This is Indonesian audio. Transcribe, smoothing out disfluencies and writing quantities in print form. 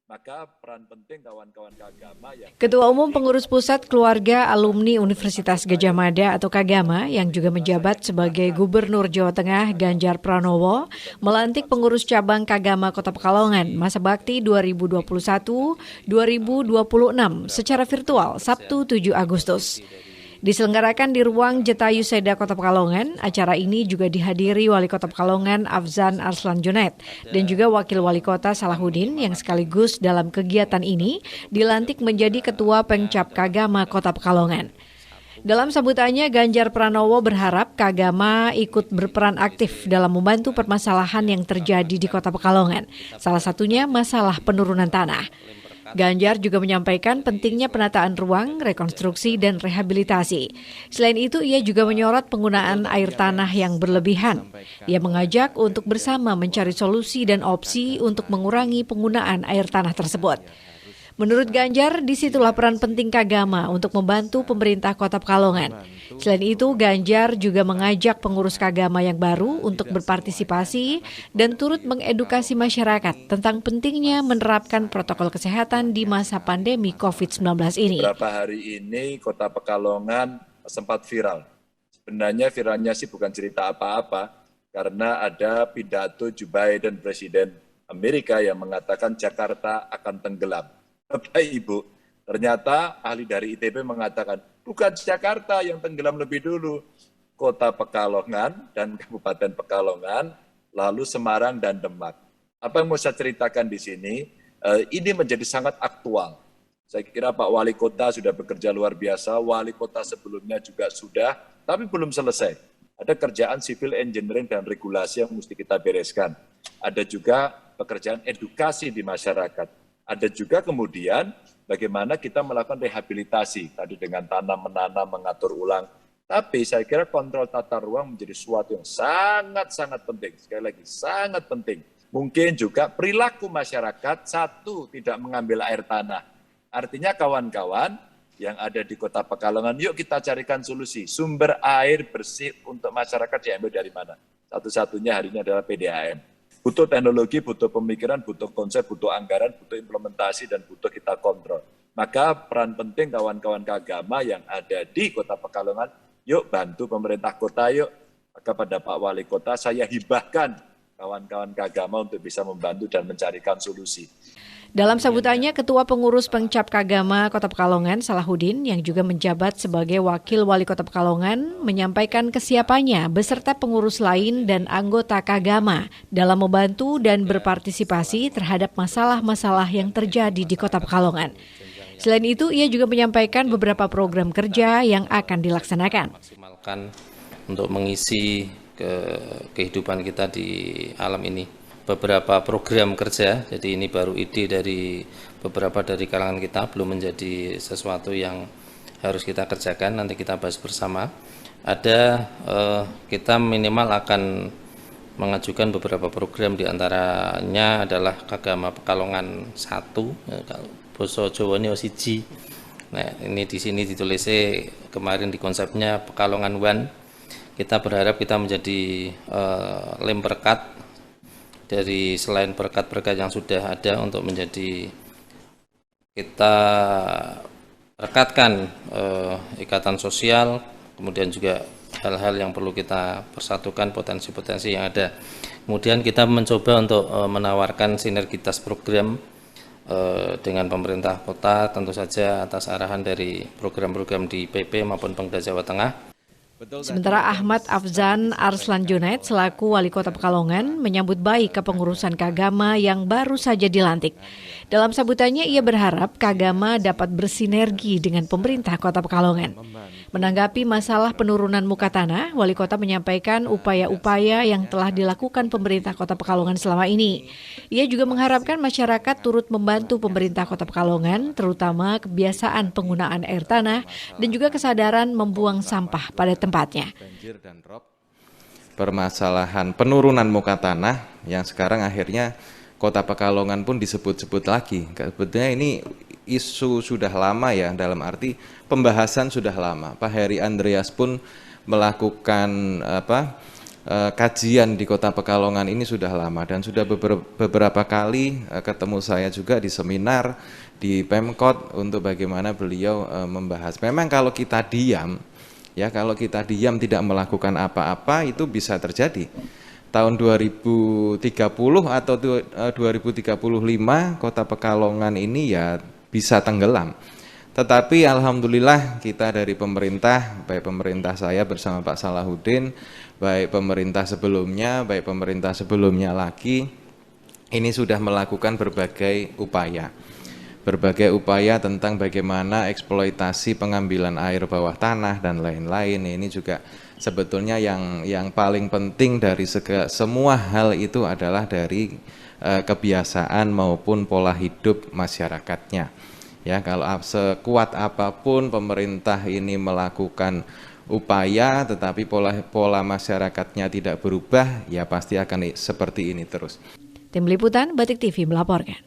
Maka peran penting kawan-kawan keagama yang... Ketua Umum Pengurus Pusat Keluarga Alumni Universitas Gadjah Mada atau Kagama yang juga menjabat sebagai Gubernur Jawa Tengah Ganjar Pranowo melantik pengurus cabang Kagama Kota Pekalongan masa bakti 2021-2026 secara virtual Sabtu 7 Agustus. Diselenggarakan di ruang Jetayu Seda Kota Pekalongan, acara ini juga dihadiri Wali Kota Pekalongan Afzan Arslan Junaid dan juga Wakil Wali Kota Salahuddin yang sekaligus dalam kegiatan ini dilantik menjadi Ketua Pengcap Kagama Kota Pekalongan. Dalam sambutannya, Ganjar Pranowo berharap Kagama ikut berperan aktif dalam membantu permasalahan yang terjadi di Kota Pekalongan, salah satunya masalah penurunan tanah. Ganjar juga menyampaikan pentingnya penataan ruang, rekonstruksi, dan rehabilitasi. Selain itu, ia juga menyorot penggunaan air tanah yang berlebihan. Ia mengajak untuk bersama mencari solusi dan opsi untuk mengurangi penggunaan air tanah tersebut. Menurut Ganjar, disitulah peran penting Kagama untuk membantu pemerintah Kota Pekalongan. Selain itu, Ganjar juga mengajak pengurus Kagama yang baru untuk berpartisipasi dan turut mengedukasi masyarakat tentang pentingnya menerapkan protokol kesehatan di masa pandemi COVID-19 ini. Beberapa hari ini Kota Pekalongan sempat viral. Sebenarnya viralnya sih bukan cerita apa-apa, karena ada pidato Joe Biden, Presiden Amerika yang mengatakan Jakarta akan tenggelam. Bapak Ibu, ternyata ahli dari ITB mengatakan bukan Jakarta yang tenggelam lebih dulu, Kota Pekalongan dan Kabupaten Pekalongan, lalu Semarang dan Demak. Apa yang mau saya ceritakan di sini, ini menjadi sangat aktual. Saya kira Pak Wali Kota sudah bekerja luar biasa, Wali Kota sebelumnya juga sudah, tapi belum selesai. Ada kerjaan civil engineering dan regulasi yang mesti kita bereskan. Ada juga pekerjaan edukasi di masyarakat. Ada juga kemudian bagaimana kita melakukan rehabilitasi, tadi dengan tanam, menanam, mengatur ulang. Tapi saya kira kontrol tata ruang menjadi sesuatu yang sangat-sangat penting. Sekali lagi, sangat penting. Mungkin juga perilaku masyarakat, satu, tidak mengambil air tanah. Artinya kawan-kawan yang ada di Kota Pekalongan, yuk kita carikan solusi. Sumber air bersih untuk masyarakat diambil dari mana? Satu-satunya hari ini adalah PDAM. Butuh teknologi, butuh pemikiran, butuh konsep, butuh anggaran, butuh implementasi, dan butuh kita kontrol. Maka peran penting kawan-kawan keagama yang ada di Kota Pekalongan, yuk bantu pemerintah kota, yuk. Maka pada Pak Wali Kota saya hibahkan kawan-kawan keagama untuk bisa membantu dan mencarikan solusi. Dalam sambutannya, Ketua Pengurus Pengcap Kagama Kota Pekalongan, Salahuddin, yang juga menjabat sebagai Wakil Wali Kota Pekalongan, menyampaikan kesiapannya beserta pengurus lain dan anggota Kagama dalam membantu dan berpartisipasi terhadap masalah-masalah yang terjadi di Kota Pekalongan. Selain itu, ia juga menyampaikan beberapa program kerja yang akan dilaksanakan. Maksimalkan untuk mengisi kehidupan kita di alam ini. Beberapa program kerja, jadi ini baru ide dari beberapa dari kalangan kita, belum menjadi sesuatu yang harus kita kerjakan, nanti kita bahas bersama. Ada kita minimal akan mengajukan beberapa program, diantaranya adalah Kagama Pekalongan 1, kalau Boso Jawa ini siji. Nah, ini di sini ditulisnya kemarin di konsepnya Pekalongan One. Kita berharap kita menjadi lem perekat dari selain berkat-berkat yang sudah ada untuk menjadi kita rekatkan ikatan sosial, kemudian juga hal-hal yang perlu kita persatukan, potensi-potensi yang ada. Kemudian kita mencoba untuk menawarkan sinergitas program dengan pemerintah kota, tentu saja atas arahan dari program-program di PP maupun Pemda Jawa Tengah. Sementara Ahmad Afzan Arslan Junaid selaku Wali Kota Pekalongan menyambut baik kepengurusan Kagama yang baru saja dilantik. Dalam sambutannya ia berharap Kagama dapat bersinergi dengan pemerintah Kota Pekalongan. Menanggapi masalah penurunan muka tanah, Wali Kota menyampaikan upaya-upaya yang telah dilakukan pemerintah Kota Pekalongan selama ini. Ia juga mengharapkan masyarakat turut membantu pemerintah Kota Pekalongan, terutama kebiasaan penggunaan air tanah dan juga kesadaran membuang sampah pada tempatnya. Permasalahan penurunan muka tanah yang sekarang akhirnya Kota Pekalongan pun disebut-sebut lagi. Sebetulnya ini isu sudah lama ya, dalam arti pembahasan sudah lama. Pak Heri Andreas pun melakukan kajian di Kota Pekalongan ini sudah lama dan sudah beberapa kali ketemu saya juga di seminar di Pemkot untuk bagaimana beliau membahas. Memang kalau kita diam, ya kalau kita diam tidak melakukan apa-apa itu bisa terjadi. Tahun 2030 atau 2035 Kota Pekalongan ini ya bisa tenggelam. Tetapi alhamdulillah kita dari pemerintah, baik pemerintah saya bersama Pak Salahuddin, baik pemerintah sebelumnya lagi, ini sudah melakukan berbagai upaya tentang bagaimana eksploitasi pengambilan air bawah tanah dan lain-lain. Ini juga sebetulnya yang paling penting dari semua hal itu adalah dari kebiasaan maupun pola hidup masyarakatnya. Ya, kalau sekuat apapun pemerintah ini melakukan upaya tetapi pola masyarakatnya tidak berubah, ya pasti akan seperti ini terus. Tim Liputan Batik TV melaporkan.